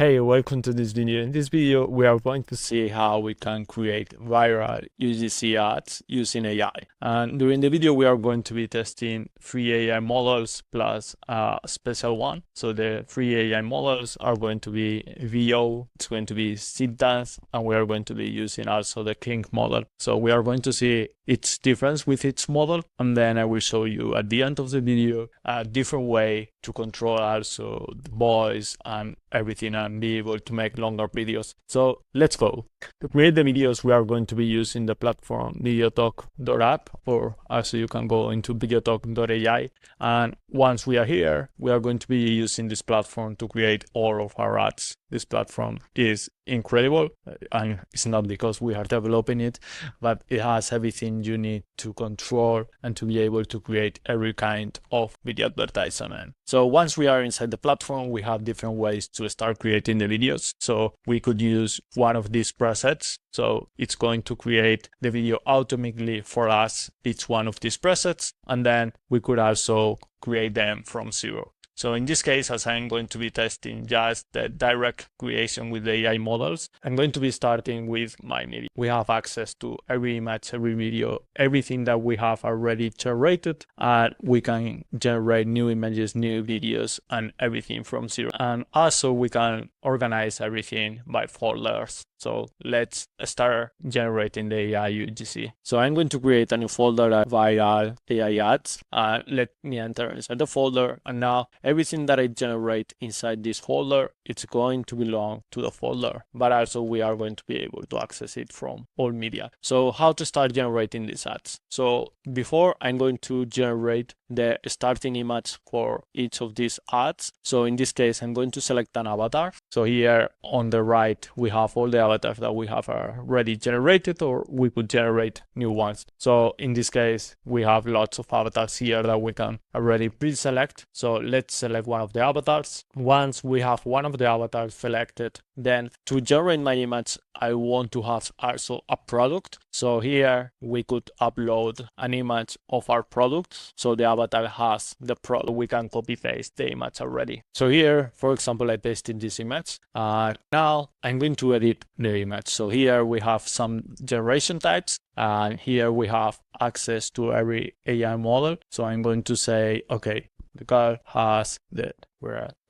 Hey, welcome to this video. In this video, we are going to see how we can create viral UGC ads using AI. And during the video, we are going to be testing free AI models plus a special one. So the free AI models are going to be VO, it's going to be Seedance, and we are going to be using also the Kling model. So we are going to see its difference with each model, and then I will show you at the end of the video a different way to control also the voice and everything and be able to make longer videos. So let's go. To create the videos, we are going to be using the platform videotok.app, or also you can go into videotok.ai. And once we are here, we are going to be using this platform to create all of our ads. This platform is incredible, and it's not because we are developing it, but it has everything you need to control and to be able to create every kind of video advertisement. So once we are inside the platform, we have different ways to start creating the videos. So we could use one of these presets. So it's going to create the video automatically for us, each one of these presets, and then we could also create them from zero. So in this case, as I'm going to be testing just the direct creation with the AI models, I'm going to be starting with my media. We have access to every image, every video, everything that we have already generated, and we can generate new images, new videos, and everything from zero. And also we can organize everything by folders. So let's start generating the AI UGC. So I'm going to create a new folder, viral AI ads. Let me enter inside the folder, and now everything that I generate inside this folder, it's going to belong to the folder, but also we are going to be able to access it from all media. So how to start generating these ads? So before, I'm going to generate the starting image for each of these ads. So in this case, I'm going to select an avatar. So here on the right, we have all the avatars that we have already generated, or we could generate new ones. So in this case, we have lots of avatars here that we can already pre-select. So let's select one of the avatars. Once we have one of the avatars selected, then to generate my image, I want to have also a product. So here we could upload an image of our product. So the avatar has the product. We can copy paste the image already. So here, for example, I pasted this image. Now I'm going to edit the image. So here we have some generation types, and here we have access to every AI model. So I'm going to say, okay, the girl has the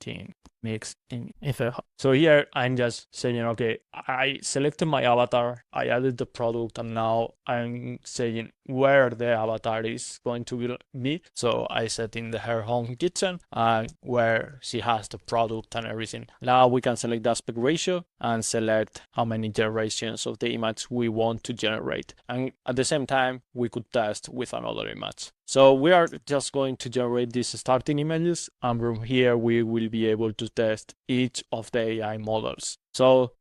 team mixed in effect. So here I'm just saying, okay, I selected my avatar, I added the product, and now I'm saying where the avatar is going to be. So I set in her home kitchen, where she has the product and everything. Now we can select the aspect ratio and select how many generations of the image we want to generate. And at the same time, we could test with another image. So we are just going to generate these starting images, and from here we will be able to test each of the AI models. So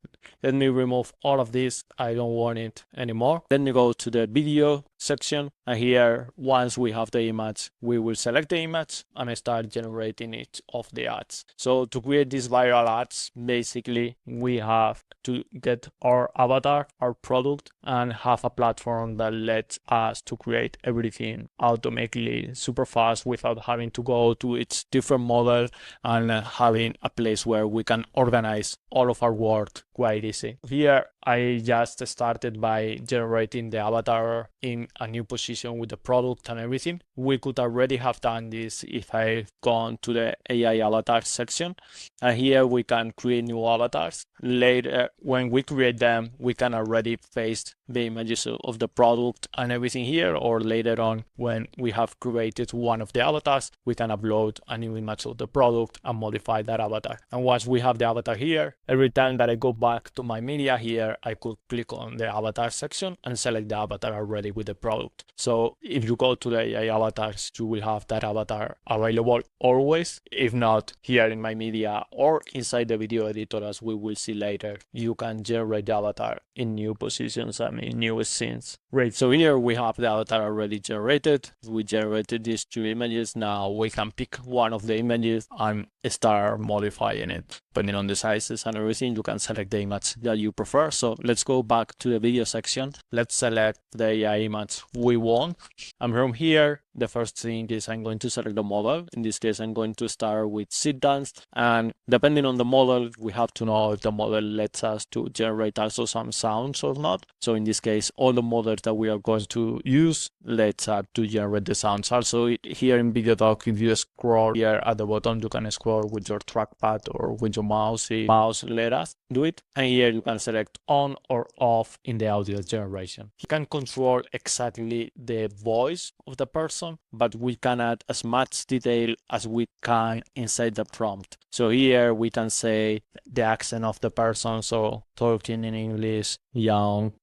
let me remove all of this. I don't want it anymore. Then you go to the video section, and here, once we have the image, we will select the image and start generating each of the ads. So to create these viral ads, basically we have to get our avatar, our product, and have a platform that lets us to create everything automatically, super fast, without having to go to its different model and having a place where we can organize all of our work quite easy. Here I just started by generating the avatar in a new position with the product and everything. We could already have done this if I've gone to the AI avatar section, and here we can create new avatars. Later, when we create them, we can already paste the images of the product and everything here, or later on when we have created one of the avatars, we can upload a new image of the product and modify that avatar. And once we have the avatar here, every time that I go back to my media here, I could click on the avatar section and select the avatar already with the product. So if you go to the AI avatars, you will have that avatar available always. If not, here in my media or inside the video editor, as we will see later, you can generate the avatar in new positions and in new scenes. Great, so here we have the avatar already generated. We generated these two images. Now we can pick one of the images and start modifying it. Depending on the sizes and everything, you can select the image that you prefer. So let's go back to the video section. Let's select the AI image we want. And from here, the first thing is I'm going to select the model. In this case, I'm going to start with Seedance, and depending on the model, we have to know if the model lets us to generate also some sounds or not. So in this case, all the models that we are going to use lets us to generate the sounds. Also here in videotok, if you scroll here at the bottom, you can scroll with your trackpad or with your mouse. Mouse let us do it, and here you can select on or off in the audio generation. You can control exactly the voice of the person, but we can add as much detail as we can inside the prompt. So here we can say the accent of the person, so talking in English, young.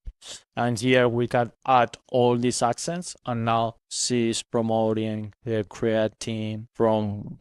And here we can add all these accents, and now she's promoting the creatine from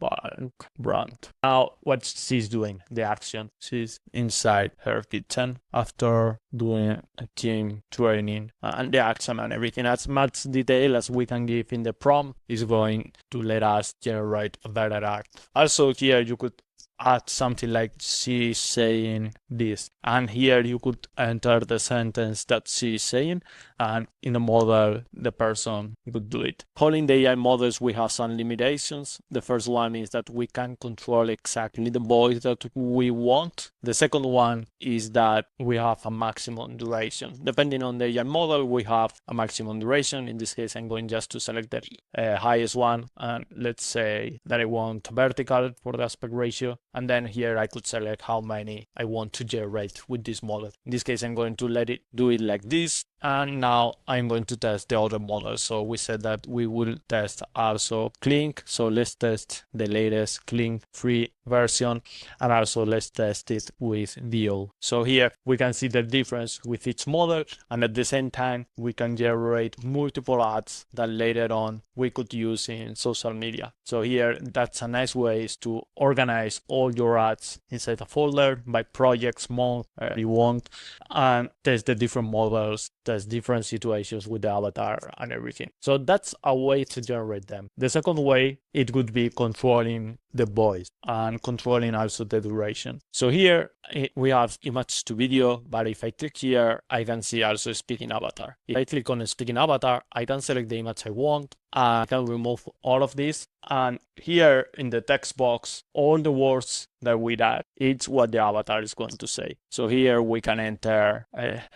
brand. Now what she's doing, the action, she's inside her kitchen after doing a gym training, and the action and everything, as much detail as we can give in the prompt is going to let us generate a better act. Also here you could add something like she's saying this, and here you could enter the sentence that she's saying, and in the model the person could do it. Calling the AI models, we have some limitations. The first one is that we can control exactly the voice that we want. The second one is that we have a maximum duration. Depending on the AI model, we have a maximum duration. In this case, I'm going just to select the highest one, and let's say that I want vertical for the aspect ratio, and then here I could select how many I want to generate with this model. In this case, I'm going to let it do it like this, and now I'm going to test the other model. So we said that we will test also Kling, so let's test the latest Kling free version, and also let's test it with VO. So here we can see the difference with each model, and at the same time we can generate multiple ads that later on we could use in social media. So here that's a nice way to organize all your ads inside a folder by projects, month you want, and test the different models, test different situations with the avatar and everything. So that's a way to generate them. The second way, it would be controlling the voice and controlling also the duration. So here we have image to video, but if I click here, I can see also speaking avatar. If I click on speaking avatar, I can select the image I want, and I can remove all of this. And here in the text box, all the words that we add, it's what the avatar is going to say. So here we can enter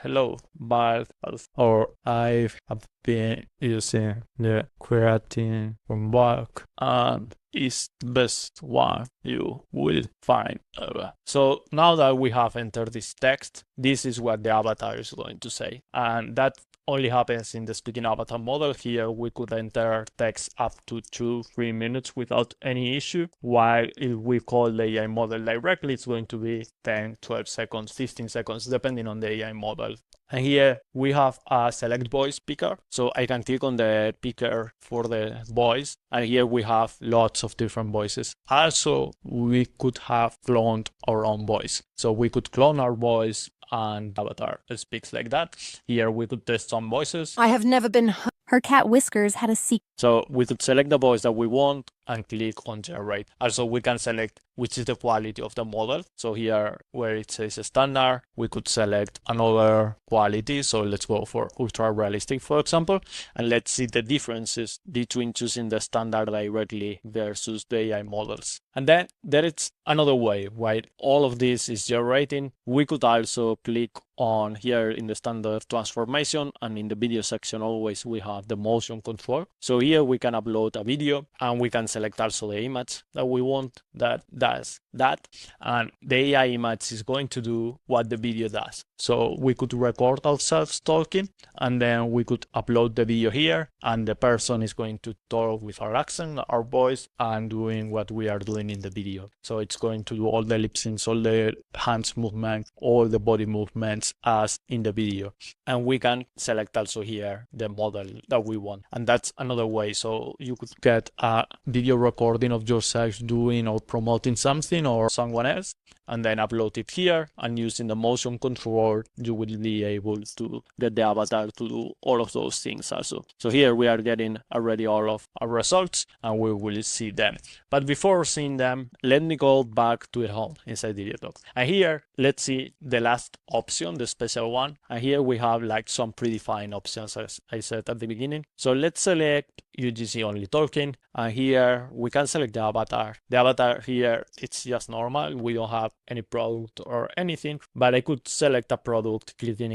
hello, but or I have been using the creatine from work, and is the best one you will find ever. So now that we have entered this text, this is what the avatar is going to say, and that only happens in the speaking avatar model. Here we could enter text up to 2-3 minutes without any issue, while if we call the AI model directly, it's going to be 10, 12 seconds, 15 seconds, depending on the AI model. And here we have a select voice picker. So I can click on the picker for the voice, and here we have lots of different voices. Also, we could have cloned our own voice. So we could clone our voice and avatar speaks like that. Here we could test some voices. I have never been. Her cat Whiskers had a secret. So we could select the voice that we want and click on generate. Also, we can select which is the quality of the model. So here where it says standard, we could select another quality. So let's go for ultra realistic, for example, and let's see the differences between choosing the standard directly versus the AI models. And then there is another way, while all of this is generating, we could also click on here in the standard transformation, and in the video section always we have the motion control. So here we can upload a video, and we can select also the image that we want that does that, and the AI image is going to do what the video does. So we could record ourselves talking, and then we could upload the video here, and the person is going to talk with our accent, our voice, and doing what we are doing in the video. So it's going to do all the lip syncs, all the hands movements, all the body movements as in the video. And we can select also here the model that we want, and that's another way. So you could get a video recording of yourself doing or promoting something or someone else, and then upload it here, and using the motion control you will be able to get the avatar to do all of those things also. So here we are getting already all of our results, and we will see them. But before seeing seeing them, let me go back to the home inside videotok. And here, let's see the last option, the special one. And here we have like some predefined options, as I said at the beginning. So let's select UGC only talking. And here we can select the avatar. The avatar here, it's just normal. We don't have any product or anything, but I could select a product, clicking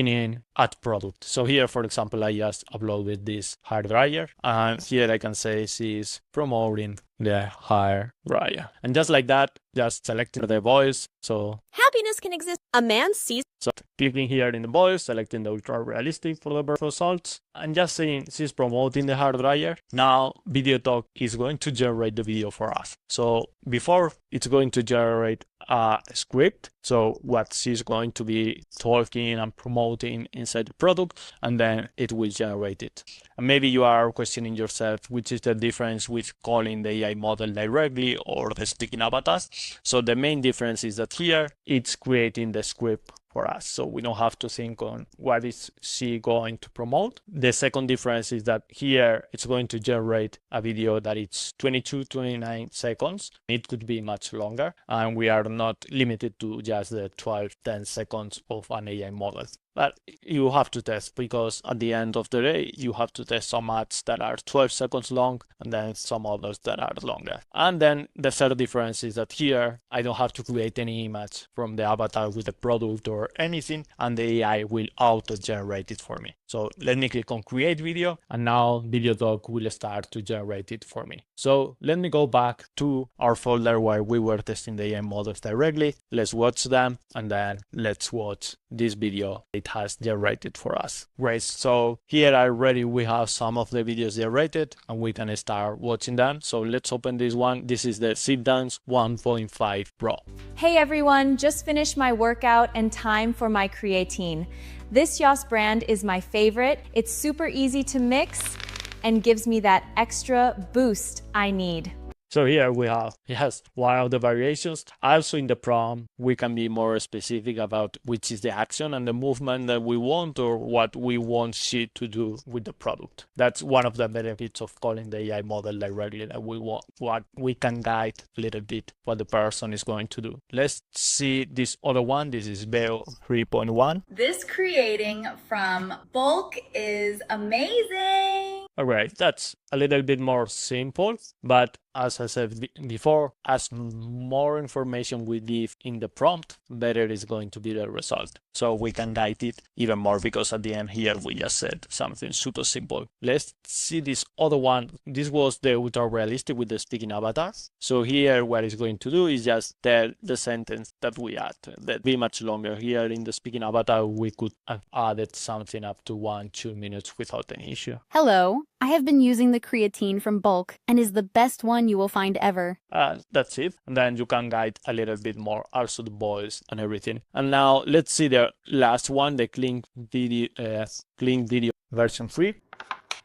in add product. So here, for example, I just uploaded this hair dryer, and here I can say she's promoting the hair dryer. And just like that, just selecting the voice. So happiness can exist. A man sees. So clicking here in the voice, selecting the ultra realistic for the results, and just saying she's promoting the hair dryer. Now videotok is going to generate the video for us. So before, it's going to generate a script. So what she's going to be talking and promoting inside the product, and then it will generate it. And maybe you are questioning yourself, which is the difference with calling the AI model directly or the sticking avatars. So the main difference is that here it's creating the script for us, so we don't have to think on what is she going to promote. The second difference is that here it's going to generate a video that it's 22-29 seconds. It could be much longer, and we are not limited to just the 12-10 seconds of an AI model. But you have to test, because at the end of the day, you have to test some ads that are 12 seconds long and then some others that are longer. And then the third difference is that here, I don't have to create any image from the avatar with the product or anything, and the AI will auto-generate it for me. So let me click on create video, and now videotok will start to generate it for me. So let me go back to our folder where we were testing the AI models directly. Let's watch them, and then let's watch this video it has generated for us. Great. So here already we have some of the videos generated, and we can start watching them. So let's open this one. This is the Seedance 1.5 Pro. Hey everyone, just finished my workout and time for my creatine. This Yos brand is my favorite. It's super easy to mix and gives me that extra boost I need. So here we have, yes, one of the variations. Also in the prompt, we can be more specific about which is the action and the movement that we want, or what we want she to do with the product. That's one of the benefits of calling the AI model directly, that we want what we can guide a little bit what the person is going to do. Let's see this other one. This is Veo 3.1. This creating from bulk is amazing. All right, that's a little bit more simple, but as I said before, as more information we give in the prompt, better is going to be the result. So we can guide it even more, because at the end here we just said something super simple. Let's see this other one. This was the ultra realistic with the sticking avatar. So here what it's going to do is just tell the sentence that we add. That be much longer. Here in the speaking avatar we could have added something up to 1-2 minutes without any issue. Hello, I have been using the creatine from Bulk and is the best one you will find ever. That's it. And then you can guide a little bit more, also the voice and everything. And now let's see the last one, the Kling video version 3.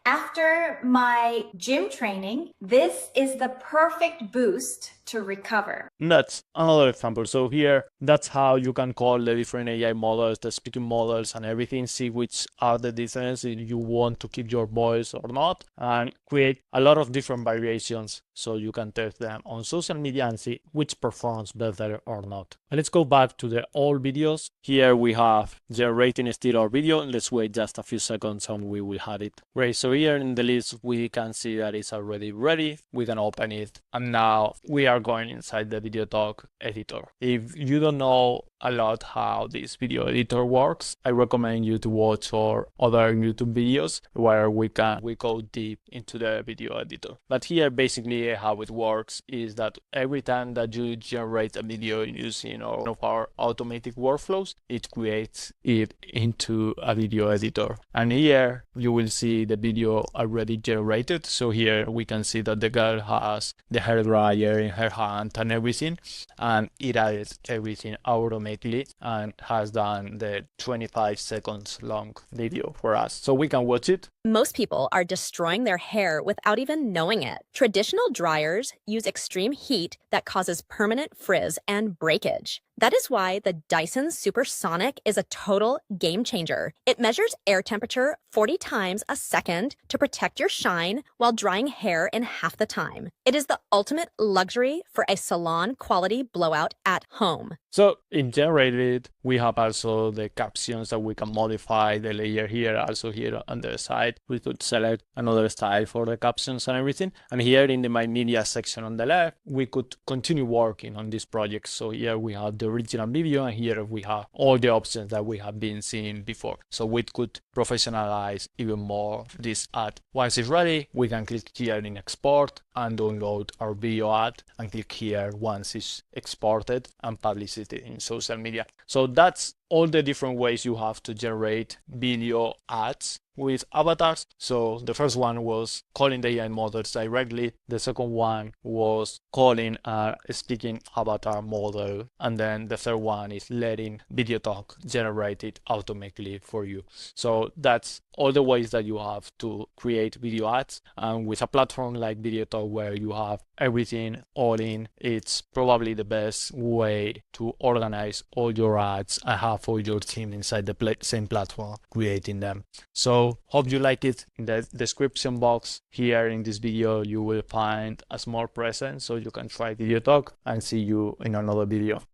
After my gym training, this is the perfect boost to recover. That's another example. So here, that's how you can call the different AI models, the speaking models and everything, see which are the differences, if you want to keep your voice or not, and create a lot of different variations so you can test them on social media and see which performs better or not. And let's go back to the old videos. Here we have generating still our video. Let's wait just a few seconds and we will have it. Great. So here in the list, we can see that it's already ready. We can open it. And now we are going inside the videotok editor. If you don't know a lot how this video editor works, I recommend you to watch our other YouTube videos where we go deep into the video editor. But here basically how it works is that every time that you generate a video using one of our automatic workflows, it creates it into a video editor. And here you will see the video already generated. So here we can see that the girl has the hair dryer in her hand and everything, and it added everything automatically and has done the 25 seconds long video for us, so we can watch it. Most people are destroying their hair without even knowing it. Traditional dryers use extreme heat that causes permanent frizz and breakage. That is why the Dyson Supersonic is a total game changer. It measures air temperature 40 times a second to protect your shine while drying hair in half the time. It is the ultimate luxury for a salon quality blowout at home. So in generated, we have also the captions that we can modify the layer here. Also here on the side, we could select another style for the captions and everything. And here in the My Media section on the left, we could continue working on this project. So here we have the original video, and here we have all the options that we have been seeing before. So we could professionalize even more this ad. Once it's ready, we can click here in export and download our video ad, and click here once it's exported and publish it in social media. So that's all the different ways you have to generate video ads with avatars. So the first one was calling the AI models directly. The second one was calling a speaking avatar model. And then the third one is letting VideoTok generate it automatically for you. So that's all the ways that you have to create video ads. And with a platform like VideoTok where you have everything all in, it's probably the best way to organize all your ads and have all your team inside the same platform creating them. So hope you like it. In the description box here in this video, you will find a small present so you can try VideoTok, and see you in another video.